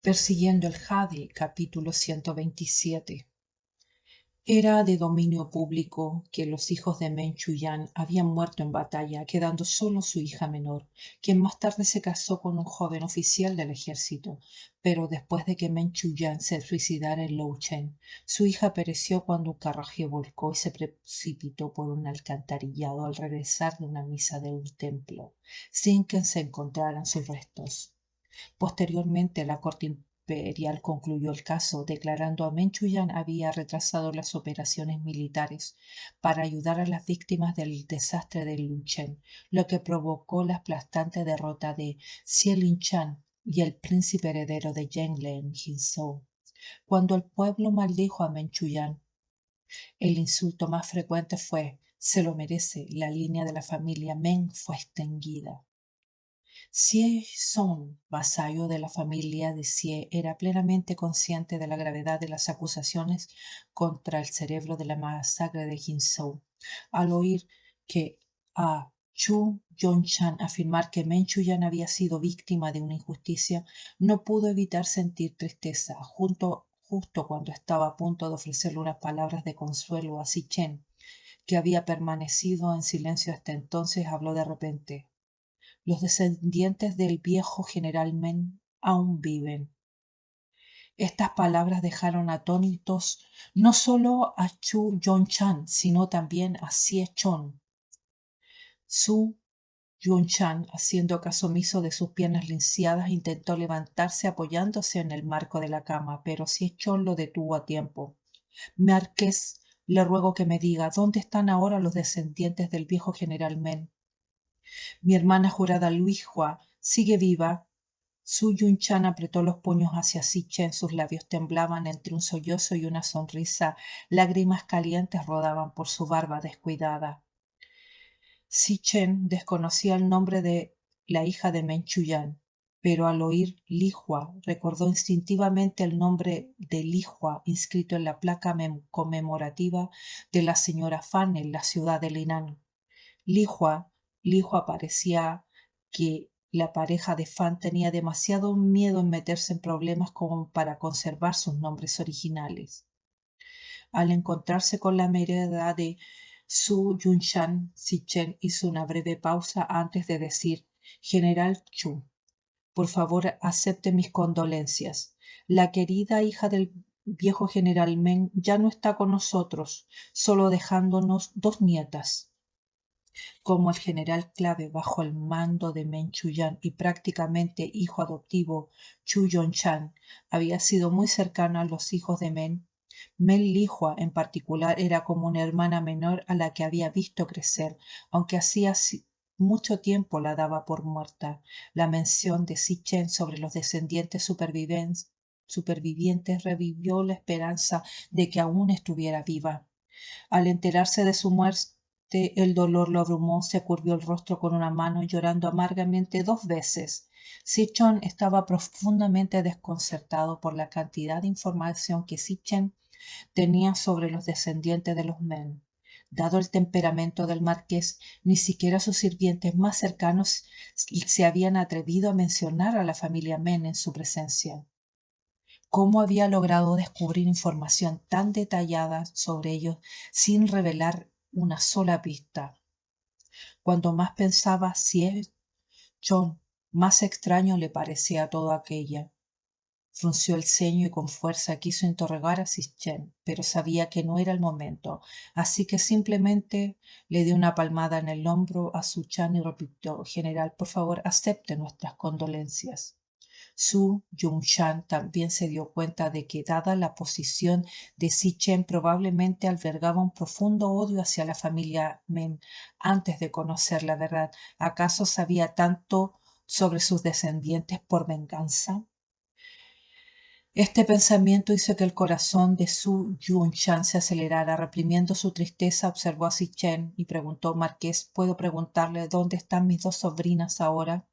Persiguiendo el jade, capítulo 127. Era de dominio público que los hijos de Meng Chuyan habían muerto en batalla, quedando solo su hija menor, quien más tarde se casó con un joven oficial del ejército. Pero después de que Meng Chuyan se suicidara en Louchen, su hija pereció cuando un carruaje volcó y se precipitó por un alcantarillado al regresar de una misa de un templo, sin que se encontraran sus restos. Posteriormente, la corte imperial concluyó el caso, declarando a Meng Chuyan había retrasado las operaciones militares para ayudar a las víctimas del desastre de Lunchen, lo que provocó la aplastante derrota de Xie Linchan y el príncipe heredero de Yengle en Jinzhou. Cuando el pueblo maldijo a Meng Chuyan, el insulto más frecuente fue: se lo merece, la línea de la familia Meng fue extinguida. Xie Zong, vasallo de la familia de Xie, era plenamente consciente de la gravedad de las acusaciones contra el cerebro de la masacre de Jinzhou. Al oír que a Chu Yongshan afirmar que Meng Chuyan había sido víctima de una injusticia, no pudo evitar sentir tristeza. Justo cuando estaba a punto de ofrecerle unas palabras de consuelo a Xi Chen, que había permanecido en silencio hasta entonces, habló de repente: los descendientes del viejo general Meng aún viven. Estas palabras dejaron atónitos no solo a Chu Yongshan, sino también a Xie Chon. Su Yunshan, haciendo caso omiso de sus piernas lisiadas, intentó levantarse apoyándose en el marco de la cama, pero Xie Chon lo detuvo a tiempo. Marqués, le ruego que me diga, ¿dónde están ahora los descendientes del viejo general Meng? Mi hermana jurada Luihua sigue viva. Su Yunchan apretó los puños hacia Xi Chen, sus labios temblaban entre un sollozo y una sonrisa, lágrimas calientes rodaban por su barba descuidada. Xi Chen desconocía el nombre de la hija de Meng Chuyan, pero al oír Lihua recordó instintivamente el nombre de Lihua inscrito en la placa conmemorativa de la señora Fan en la ciudad de Linan. Lihua parecía que la pareja de Fan tenía demasiado miedo en meterse en problemas como para conservar sus nombres originales. Al encontrarse con la mirada de Su Yunshan, Xi Chen hizo una breve pausa antes de decir: General Chu, por favor acepte mis condolencias. La querida hija del viejo general Meng ya no está con nosotros, solo dejándonos 2 nietas. Como el general clave bajo el mando de Meng Chuyan y prácticamente hijo adoptivo Chu Yongshan había sido muy cercano a los hijos de Meng Lihua en particular era como una hermana menor a la que había visto crecer, aunque hacía mucho tiempo la daba por muerta. La mención de Xi Chen sobre los descendientes supervivientes revivió la esperanza de que aún estuviera viva. Al enterarse de su muerte, el dolor lo abrumó, se curvió el rostro con una mano, llorando amargamente 2 veces. Xi Chen estaba profundamente desconcertado por la cantidad de información que Xi Chen tenía sobre los descendientes de los Meng. Dado el temperamento del marqués, ni siquiera sus sirvientes más cercanos se habían atrevido a mencionar a la familia Meng en su presencia. ¿Cómo había logrado descubrir información tan detallada sobre ellos sin revelar una sola pista? Cuando más pensaba Xie Chon, más extraño le parecía todo aquello. Frunció el ceño y con fuerza quiso interrogar a Xi Chen, pero sabía que no era el momento, así que simplemente le dio una palmada en el hombro a Su Chan y repitió: General, por favor, acepte nuestras condolencias. Su Yunshan también se dio cuenta de que, dada la posición de Xi Chen, probablemente albergaba un profundo odio hacia la familia Meng antes de conocer la verdad. ¿Acaso sabía tanto sobre sus descendientes por venganza? Este pensamiento hizo que el corazón de Su Yunshan se acelerara. Reprimiendo su tristeza, observó a Xi Chen y preguntó: Marqués, ¿puedo preguntarle dónde están mis 2 sobrinas ahora?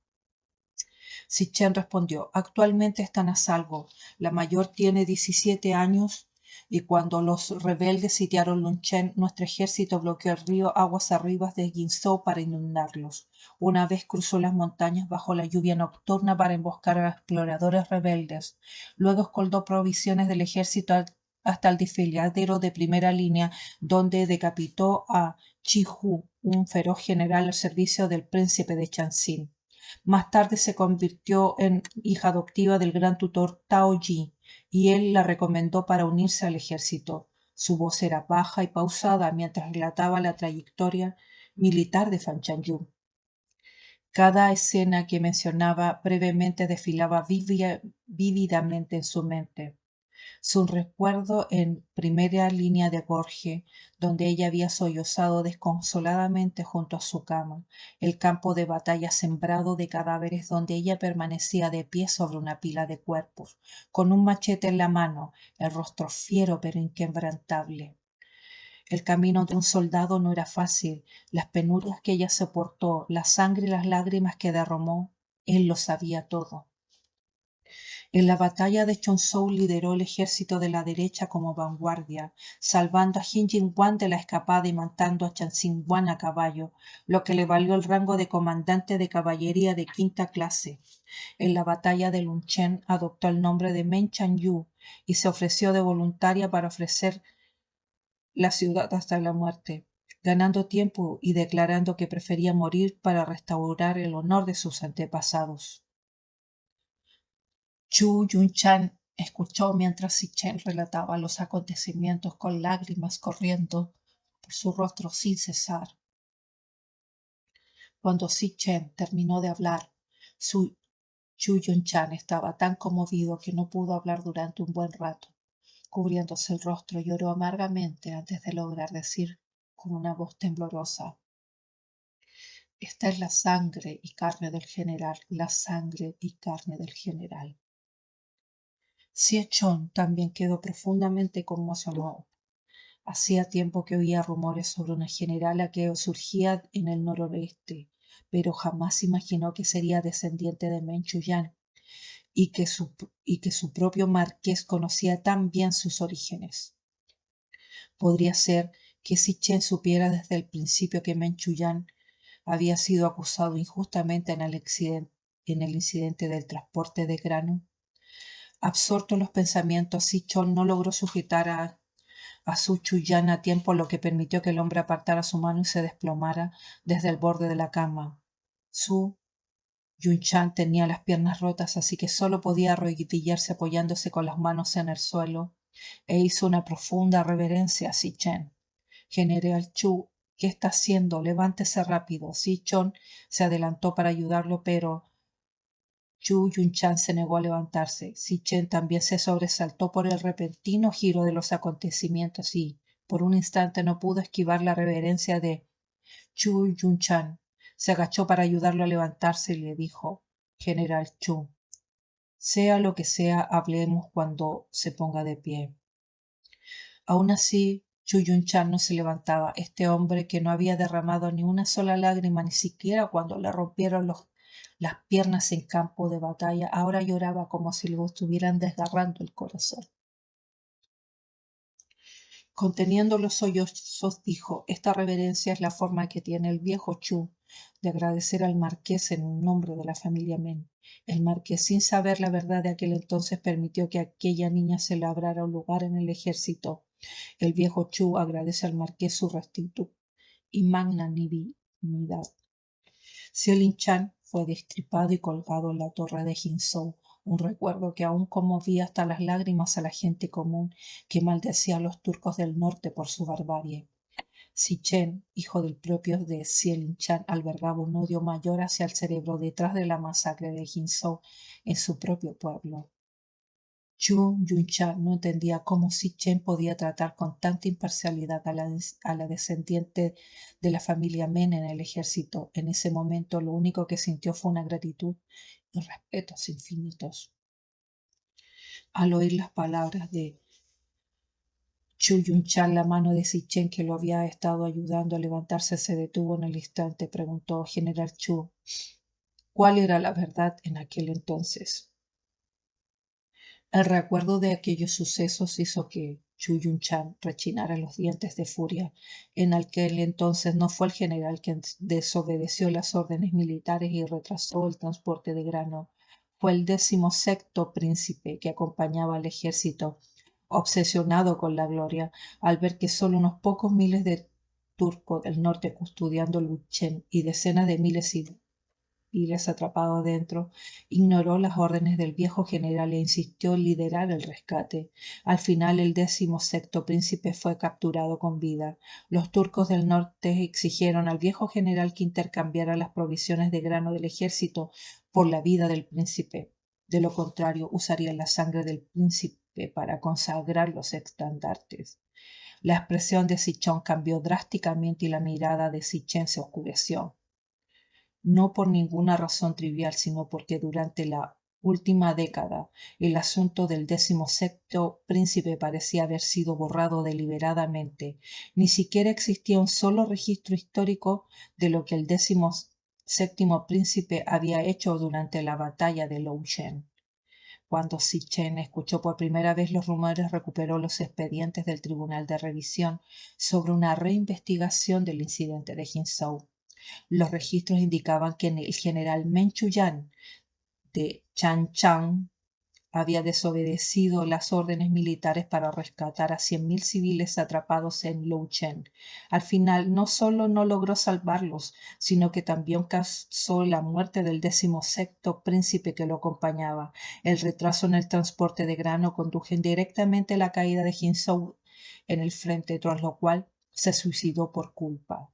Xi Chen respondió: actualmente están a salvo. La mayor tiene 17 años y cuando los rebeldes sitiaron Lunchen, nuestro ejército bloqueó el río aguas arriba de Guinzhou para inundarlos. Una vez cruzó las montañas bajo la lluvia nocturna para emboscar a exploradores rebeldes. Luego escoltó provisiones del ejército hasta el desfiladero de primera línea, donde decapitó a Chi Hu, un feroz general al servicio del príncipe de Chanxin. Más tarde se convirtió en hija adoptiva del gran tutor Tao Yi, y él la recomendó para unirse al ejército. Su voz era baja y pausada mientras relataba la trayectoria militar de Fan Chanyu. Cada escena que mencionaba brevemente desfilaba vívidamente en su mente. Su recuerdo en primera línea de Gorge, donde ella había sollozado desconsoladamente junto a su cama, el campo de batalla sembrado de cadáveres donde ella permanecía de pie sobre una pila de cuerpos, con un machete en la mano, el rostro fiero pero inquebrantable. El camino de un soldado no era fácil, las penurias que ella soportó, la sangre y las lágrimas que derramó, él lo sabía todo. En la batalla de Chonzhou lideró el ejército de la derecha como vanguardia, salvando a Jin Jingwan de la escapada y matando a Chan Xingwan a caballo, lo que le valió el rango de comandante de caballería de quinta clase. En la batalla de Lunchen adoptó el nombre de Men Chanyu y se ofreció de voluntaria para ofrecer la ciudad hasta la muerte, ganando tiempo y declarando que prefería morir para restaurar el honor de sus antepasados. Chu Yunchan escuchó mientras Sichen relataba los acontecimientos con lágrimas corriendo por su rostro sin cesar. Cuando Sichen terminó de hablar, Chu Yunchan estaba tan conmovido que no pudo hablar durante un buen rato. Cubriéndose el rostro, lloró amargamente antes de lograr decir con una voz temblorosa: «Esta es la sangre y carne del general, la sangre y carne del general». Xie Chon también quedó profundamente conmocionado. Hacía tiempo que oía rumores sobre una generala que surgía en el noroeste, pero jamás imaginó que sería descendiente de Men Chuyan y que su propio marqués conocía tan bien sus orígenes. Podría ser que Si Chen supiera desde el principio que Men Chuyan había sido acusado injustamente en el incidente del transporte de grano. Absorto en los pensamientos, Si Chon no logró sujetar a Su Chuyan a tiempo, lo que permitió que el hombre apartara su mano y se desplomara desde el borde de la cama. Su Yunchan tenía las piernas rotas, así que solo podía arrodillarse apoyándose con las manos en el suelo, e hizo una profunda reverencia a Si Chen. «General Chu, ¿qué está haciendo? Levántese rápido». Si Chon se adelantó para ayudarlo, pero Chu Yunchan se negó a levantarse. Si Chen también se sobresaltó por el repentino giro de los acontecimientos y, por un instante, no pudo esquivar la reverencia de Chu Yunchan. Se agachó para ayudarlo a levantarse y le dijo: «General Chu, sea lo que sea, hablemos cuando se ponga de pie». Aún así, Chu Yunchan no se levantaba. Este hombre, que no había derramado ni una sola lágrima, ni siquiera cuando le rompieron las piernas en campo de batalla, ahora lloraba como si le estuvieran desgarrando el corazón. Conteniendo los sollozos, dijo: «Esta reverencia es la forma que tiene el viejo Chu de agradecer al marqués en nombre de la familia Men». El marqués, sin saber la verdad de aquel entonces, permitió que aquella niña se labrara un lugar en el ejército. El viejo Chu agradece al marqués su rectitud y magnanimidad. Xiaolin Chan fue destripado y colgado en la torre de Jinzhou, un recuerdo que aún conmovía hasta las lágrimas a la gente común que maldecía a los turcos del norte por su barbarie. Si Chen, hijo del propio de Xiaolin Chan, albergaba un odio mayor hacia el cerebro detrás de la masacre de Jinzhou en su propio pueblo. Chu Yunchan no entendía cómo Si Chen podía tratar con tanta imparcialidad a la descendiente de la familia Men en el ejército. En ese momento lo único que sintió fue una gratitud y respetos infinitos. Al oír las palabras de Chu Yunchan, la mano de Si Chen, que lo había estado ayudando a levantarse, se detuvo en el instante. Preguntó: «General Chu, ¿cuál era la verdad en aquel entonces?». El recuerdo de aquellos sucesos hizo que Chu Yunchan rechinara los dientes de furia. En aquel entonces no fue el general quien desobedeció las órdenes militares y retrasó el transporte de grano. Fue el 16º príncipe que acompañaba al ejército, obsesionado con la gloria, al ver que solo unos pocos miles de turcos del norte custodiando Luchen y decenas de miles civiles atrapados dentro, ignoró las órdenes del viejo general e insistió en liderar el rescate. Al final, el 16º príncipe fue capturado con vida. Los turcos del norte exigieron al viejo general que intercambiara las provisiones de grano del ejército por la vida del príncipe. De lo contrario, usarían la sangre del príncipe para consagrar los estandartes. La expresión de Sichón cambió drásticamente y la mirada de Sichen se oscureció. No por ninguna razón trivial, sino porque durante la última década el asunto del 16º príncipe parecía haber sido borrado deliberadamente. Ni siquiera existía un solo registro histórico de lo que el 17º príncipe había hecho durante la batalla de Loushen. Cuando Sichen escuchó por primera vez los rumores, recuperó los expedientes del Tribunal de Revisión sobre una reinvestigación del incidente de Jinzhou. Los registros indicaban que el general Meng Chuyan de Changchang había desobedecido las órdenes militares para rescatar a 100.000 civiles atrapados en Luchen. Al final, no solo no logró salvarlos, sino que también causó la muerte del 16º príncipe que lo acompañaba. El retraso en el transporte de grano condujo indirectamente a la caída de Jinzhou en el frente, tras lo cual se suicidó por culpa.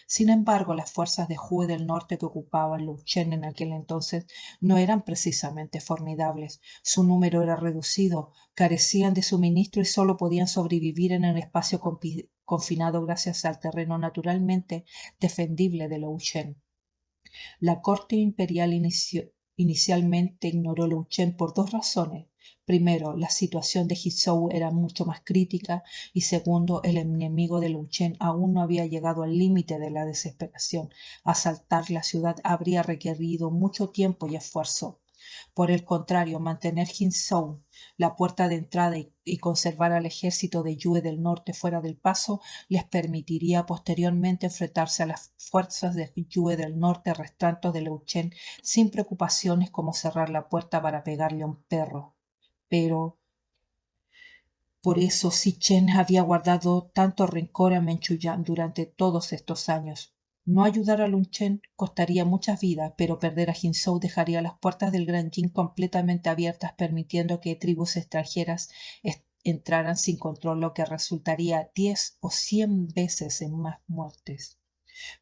Sin embargo, las fuerzas de Hu del norte que ocupaban Luchen en aquel entonces no eran precisamente formidables. Su número era reducido, carecían de suministro y solo podían sobrevivir en el espacio confinado gracias al terreno naturalmente defendible de Luchen. La corte imperial inicialmente ignoró Luchen por dos razones. Primero, la situación de Jinzhou era mucho más crítica y segundo, el enemigo de Luchen aún no había llegado al límite de la desesperación. Asaltar la ciudad habría requerido mucho tiempo y esfuerzo. Por el contrario, mantener Jinzhou, la puerta de entrada, y conservar al ejército de Yue del norte fuera del paso les permitiría posteriormente enfrentarse a las fuerzas de Yue del norte restantes de Luchen sin preocupaciones como cerrar la puerta para pegarle a un perro. Pero por eso Sichen había guardado tanto rencor a Menchuyan durante todos estos años. No ayudar a Luchen costaría muchas vidas, pero perder a Jinzhou dejaría las puertas del Gran Jin completamente abiertas, permitiendo que tribus extranjeras entraran sin control, lo que resultaría 10 o 100 veces en más muertes.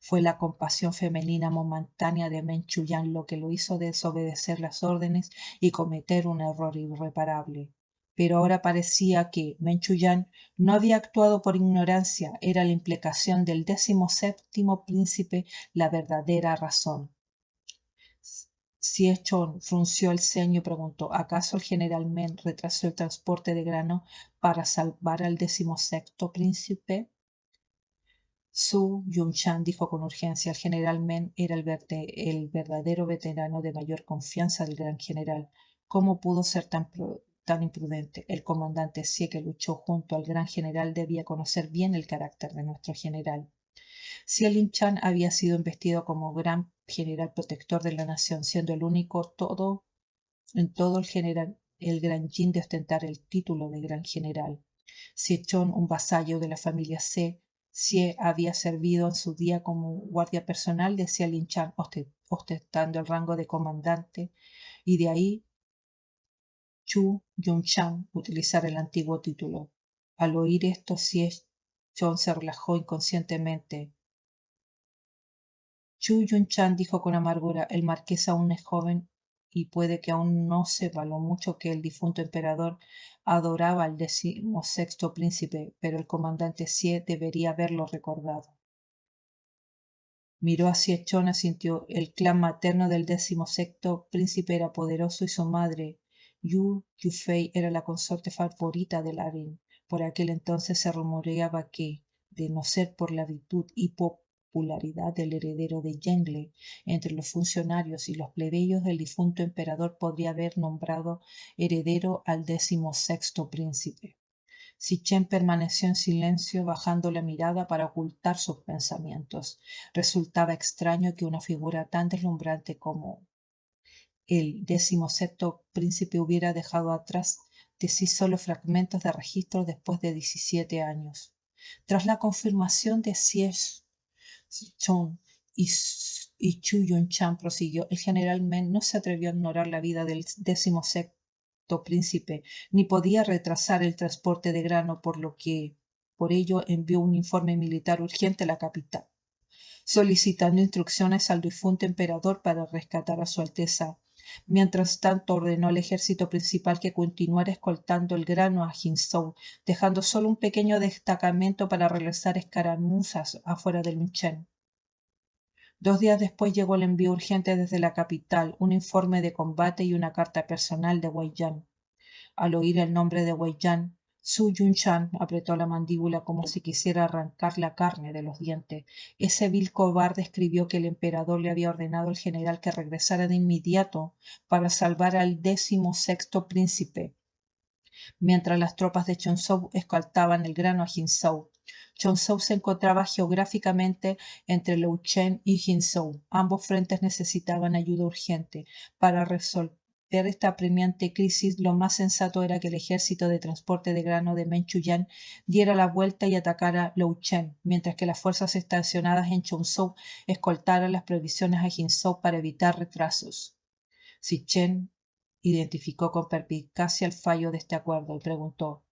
Fue la compasión femenina momentánea de Menchuyan lo que lo hizo desobedecer las órdenes y cometer un error irreparable. Pero ahora parecía que Menchuyan no había actuado por ignorancia, era la implicación del 17º príncipe la verdadera razón. Siechon frunció el ceño y preguntó: ¿acaso el general Men retrasó el transporte de grano para salvar al 16º príncipe? Su Yunshan dijo con urgencia: el general Men era el verdadero veterano de mayor confianza del gran general. ¿Cómo pudo ser tan imprudente? El comandante Xie, que luchó junto al gran general, debía conocer bien el carácter de nuestro general. Xie Linchan había sido investido como gran general protector de la nación, siendo el único en todo el gran Jin de ostentar el título de gran general. Sichon, un vasallo de la familia Xie había servido en su día como guardia personal de Xie Linchan, ostentando el rango de comandante, y de ahí Chu Yunshan utilizar el antiguo título. Al oír esto, Sichon se relajó inconscientemente. Chu Yunshan dijo con amargura: el marqués aún es joven y puede que aún no sepa lo mucho que el difunto emperador adoraba al 16º príncipe, pero el comandante Xie debería haberlo recordado. Miró hacia Chona, sintió el clan materno del 16º príncipe era poderoso y su madre, Yu Yufei, era la consorte favorita de Larin. Por aquel entonces se rumoreaba que, de no ser por la virtud y popularidad del heredero de Yengle entre los funcionarios y los plebeyos, el difunto emperador podría haber nombrado heredero al 16º príncipe. Chen permaneció en silencio, bajando la mirada para ocultar sus pensamientos. Resultaba extraño que una figura tan deslumbrante como el 17º príncipe hubiera dejado atrás de sí solo fragmentos de registro después de 17 años. Tras la confirmación de Xie Chong y Chu Yun-chan prosiguió, el general Meng no se atrevió a ignorar la vida del 17º príncipe, ni podía retrasar el transporte de grano, por ello envió un informe militar urgente a la capital, solicitando instrucciones al difunto emperador para rescatar a su Alteza. Mientras tanto, ordenó al ejército principal que continuara escoltando el grano a Jinzhou, dejando solo un pequeño destacamento para realizar escaramuzas afuera de Lunchen. 2 días después llegó el envío urgente desde la capital, un informe de combate y una carta personal de Wei Yan. Al oír el nombre de Wei Yan, Su Yun-chan apretó la mandíbula como si quisiera arrancar la carne de los dientes. Ese vil cobarde escribió que el emperador le había ordenado al general que regresara de inmediato para salvar al 16º príncipe, mientras las tropas de Chonzhou escoltaban el grano a Jinzhou. Chonzhou se encontraba geográficamente entre Luchen y Jinzhou. Ambos frentes necesitaban ayuda urgente. Para resolver esta apremiante crisis, lo más sensato era que el ejército de transporte de grano de Menchuyan diera la vuelta y atacara Luchen, mientras que las fuerzas estacionadas en Chonzhou escoltaran las provisiones a Jinzhou para evitar retrasos. Chen identificó con perspicacia el fallo de este acuerdo y preguntó: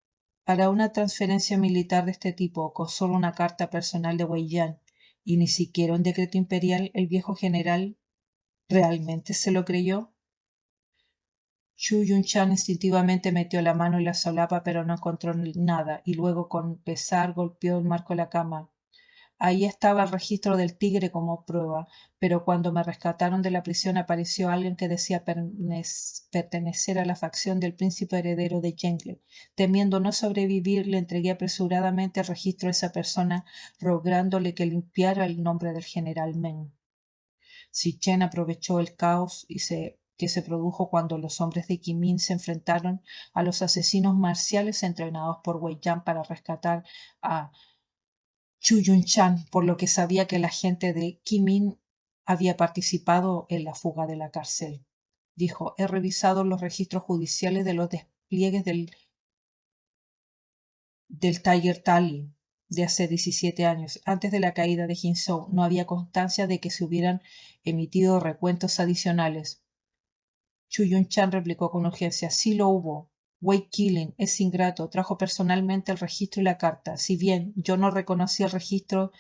¿para una transferencia militar de este tipo, con solo una carta personal de Wei Yan y ni siquiera un decreto imperial, el viejo general realmente se lo creyó? Chu Yun-chan instintivamente metió la mano en la solapa, pero no encontró nada, y luego con pesar golpeó el marco de la cama. Ahí estaba el registro del tigre como prueba, pero cuando me rescataron de la prisión apareció alguien que decía pertenecer a la facción del príncipe heredero de Yengle. Temiendo no sobrevivir, le entregué apresuradamente el registro a esa persona, rogándole que limpiara el nombre del general Meng. Chen aprovechó el caos que se produjo cuando los hombres de Kimin se enfrentaron a los asesinos marciales entrenados por Wei Yan para rescatar a Chu Yun-chan, por lo que sabía que la gente de Kimin había participado en la fuga de la cárcel. Dijo: he revisado los registros judiciales de los despliegues del Tiger Tally de hace 17 años. Antes de la caída de Jinzhou no había constancia de que se hubieran emitido recuentos adicionales. Chu Yun-chan replicó con urgencia: sí lo hubo. Wei Qilin es ingrato, trajo personalmente el registro y la carta. Si bien yo no reconocí el registro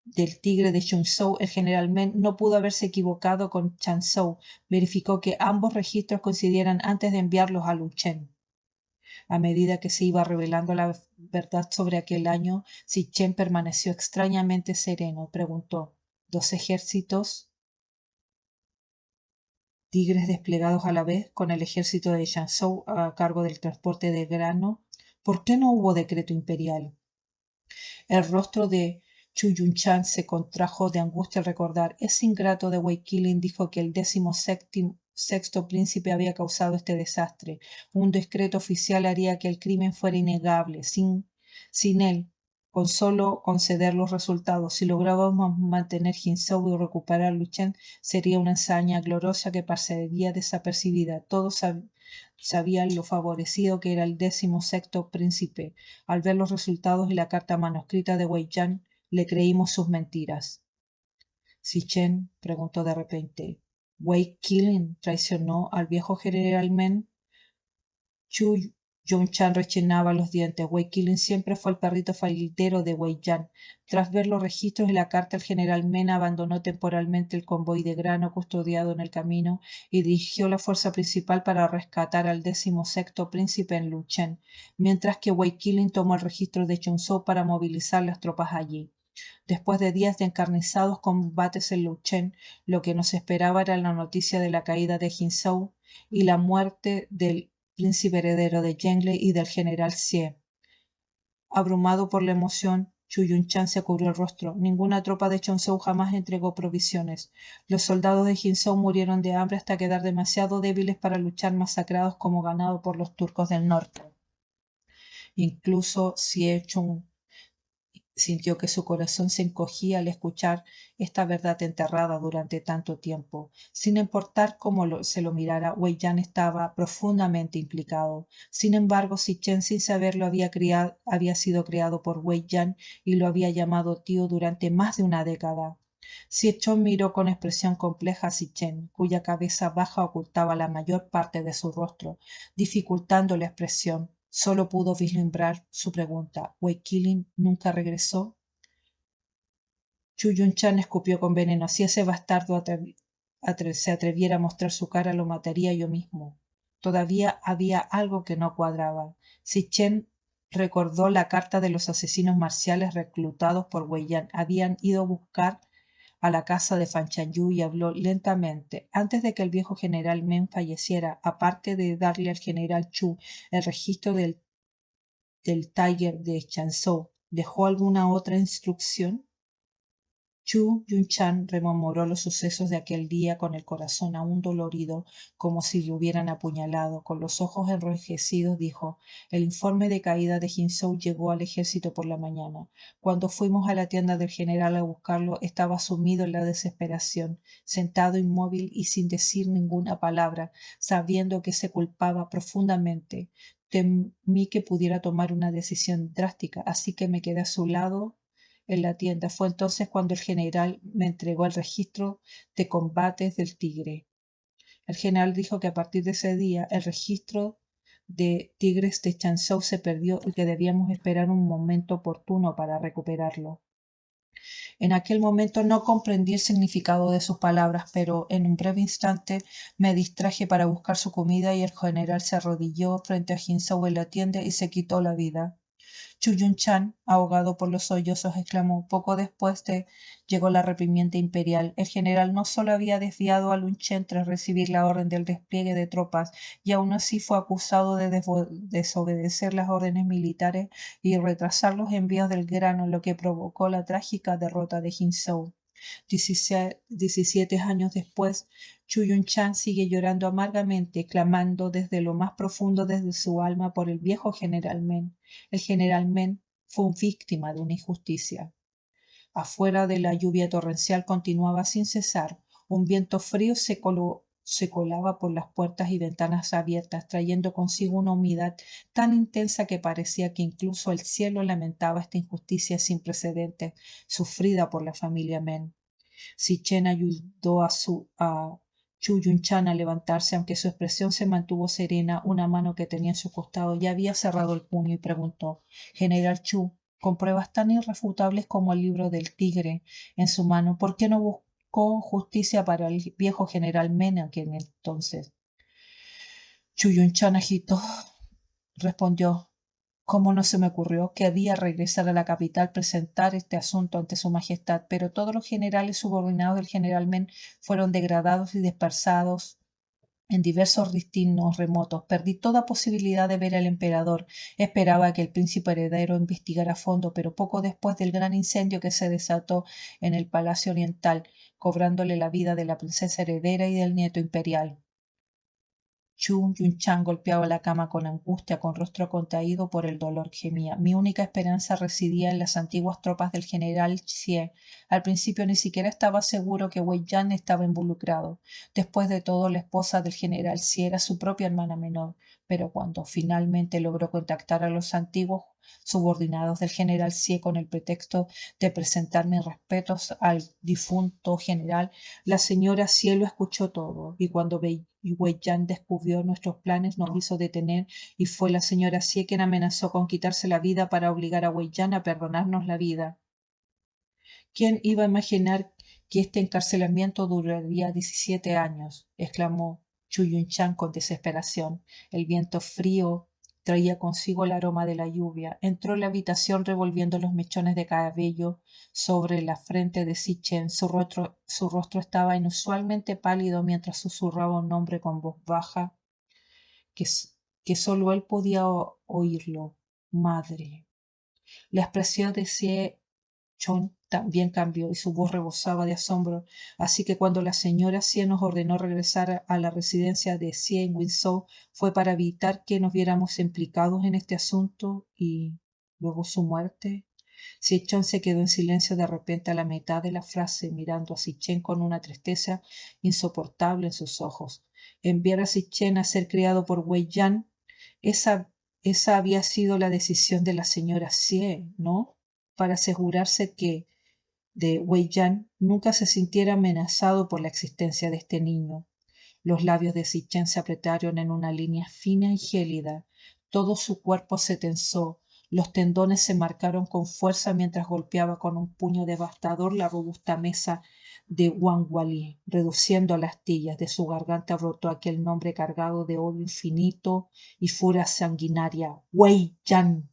del tigre de Chunzhou, el general Meng no pudo haberse equivocado con Chanzhou. Verificó que ambos registros coincidieran antes de enviarlos a Luchen. A medida que se iba revelando la verdad sobre aquel año, Chen permaneció extrañamente sereno. Preguntó: ¿2 ejércitos tigres desplegados a la vez con el ejército de Chanzhou a cargo del transporte de grano? ¿Por qué no hubo decreto imperial? El rostro de Chu Yun-chan se contrajo de angustia al recordar. Ese ingrato de Wei Qilin dijo que el 16º príncipe había causado este desastre. Un decreto oficial haría que el crimen fuera innegable. Sin él, con solo conceder los resultados, si lográbamos mantener Jinzhou y recuperar Luchen, sería una hazaña gloriosa que pasaría desapercibida. Todos sabían lo favorecido que era el 16º príncipe. Al ver los resultados y la carta manuscrita de Wei Yan, le creímos sus mentiras. Chen preguntó de repente: ¿Wei Qilin traicionó al viejo general Meng? Chu Yun-chan rechinaba los dientes. Wei Qilin siempre fue el perrito faldero de Wei Yan. Tras ver los registros y la carta, el general Meng abandonó temporalmente el convoy de grano custodiado en el camino y dirigió la fuerza principal para rescatar al 16º príncipe en Luchen, mientras que Wei Qilin tomó el registro de Chunzhou para movilizar las tropas allí. Después de días de encarnizados combates en Luchen, lo que nos esperaba era la noticia de la caída de Jinzhou y la muerte del príncipe heredero de Yengle y del general Xie. Abrumado por la emoción, Chu Yun-chan se cubrió el rostro. Ninguna tropa de Chonzhou jamás entregó provisiones. Los soldados de Jinzhou murieron de hambre hasta quedar demasiado débiles para luchar, masacrados como ganado por los turcos del norte. Incluso si Chun sintió que su corazón se encogía al escuchar esta verdad enterrada durante tanto tiempo. Sin importar cómo se lo mirara, Wei Yan estaba profundamente implicado. Sin embargo, si Chen sin saberlo había sido criado por Wei Yan y lo había llamado tío durante más de una década. Si Chen miró con expresión compleja a Si Chen, cuya cabeza baja ocultaba la mayor parte de su rostro, dificultando la expresión. Solo pudo vislumbrar su pregunta. ¿Wei Qilin nunca regresó? Chu Yun-chan escupió con veneno. Si ese bastardo se atreviera a mostrar su cara, lo mataría yo mismo. Todavía había algo que no cuadraba. Si Chen recordó la carta de los asesinos marciales reclutados por Wei Yan. Habían ido a buscar a la casa de Fan Chanyu y habló lentamente. Antes de que el viejo general Men falleciera, aparte de darle al general Chu el registro del Tiger de Chanzhou, ¿dejó alguna otra instrucción? Chu Yun-chan rememoró los sucesos de aquel día con el corazón aún dolorido, como si le hubieran apuñalado. Con los ojos enrojecidos dijo: el informe de caída de Jinzhou llegó al ejército por la mañana. Cuando fuimos a la tienda del general a buscarlo, estaba sumido en la desesperación, sentado inmóvil y sin decir ninguna palabra, sabiendo que se culpaba profundamente. Temí que pudiera tomar una decisión drástica, así que me quedé a su lado en la tienda. Fue entonces cuando el general me entregó el registro de combates del Tigre. El general dijo que a partir de ese día el registro de Tigres de Chanzhou se perdió y que debíamos esperar un momento oportuno para recuperarlo. En aquel momento no comprendí el significado de sus palabras, pero en un breve instante me distraje para buscar su comida y el general se arrodilló frente a Jinzhou en la tienda y se quitó la vida. Chu Yun-chan, ahogado por los sollozos, exclamó. Poco después llegó la reprimenda imperial. El general no solo había desviado a Lun Chen tras recibir la orden del despliegue de tropas, y aún así fue acusado de desobedecer las órdenes militares y retrasar los envíos del grano, lo que provocó la trágica derrota de Jinzhou. 17 años después, Chu Yun-chan sigue llorando amargamente, clamando desde lo más profundo de su alma por el viejo general Men. El general Men fue víctima de una injusticia. Afuera de la lluvia torrencial continuaba sin cesar. Un viento frío se colaba por las puertas y ventanas abiertas, trayendo consigo una humedad tan intensa que parecía que incluso el cielo lamentaba esta injusticia sin precedentes sufrida por la familia Men. Si Chen ayudó a Chu Yun-chan a levantarse, aunque su expresión se mantuvo serena, una mano que tenía en su costado ya había cerrado el puño y preguntó: General Chu, con pruebas tan irrefutables como el libro del tigre en su mano, ¿por qué no buscó justicia para el viejo general Men aquel entonces? Chu Yun-chan agitó, respondió: ¿cómo no se me ocurrió que debía regresar a la capital, presentar este asunto ante su majestad? Pero todos los generales subordinados del general Men fueron degradados y dispersados en diversos destinos remotos. Perdí toda posibilidad de ver al emperador. Esperaba que el príncipe heredero investigara a fondo, pero poco después del gran incendio que se desató en el Palacio Oriental, cobrándole la vida de la princesa heredera y del nieto imperial. Chu Yun-chan golpeaba la cama con angustia, con rostro contraído por el dolor. Gemía. Mi única esperanza residía en las antiguas tropas del general Xie. Al principio ni siquiera estaba seguro que Wei Yan estaba involucrado. Después de todo, la esposa del general Xie era su propia hermana menor. Pero cuando finalmente logró contactar a los antiguos subordinados del general Xie con el pretexto de presentar mis respetos al difunto general, la señora Xie lo escuchó todo, y cuando Wei Yan descubrió nuestros planes no quiso detener, y fue la señora Xie quien amenazó con quitarse la vida para obligar a Wei Yan a perdonarnos la vida. ¿Quién iba a imaginar que este encarcelamiento duraría 17 años? Exclamó Chu Yun-chan con desesperación. El viento frío traía consigo el aroma de la lluvia. Entró en la habitación revolviendo los mechones de cabello sobre la frente de Si Chen. Su rostro estaba inusualmente pálido mientras susurraba un nombre con voz baja que, que solo él podía oírlo. Madre. La expresión de Chon también cambió y su voz rebosaba de asombro. Así que cuando la señora Xie nos ordenó regresar a la residencia de Xie en Windsor, fue para evitar que nos viéramos implicados en este asunto y luego su muerte. Sichón se quedó en silencio de repente a la mitad de la frase, mirando a Sichen con una tristeza insoportable en sus ojos. Enviar a Sichen a ser criado por Wei Yan, esa, esa había sido la decisión de la señora Xie, ¿no? Para asegurarse que de Wei Yan nunca se sintiera amenazado por la existencia de este niño. Los labios de Sichen se apretaron en una línea fina y gélida. Todo su cuerpo se tensó. Los tendones se marcaron con fuerza mientras golpeaba con un puño devastador la robusta mesa de Wang Wali, reduciendo a astillas. De su garganta brotó aquel nombre cargado de odio infinito y furia sanguinaria: Wei Yan.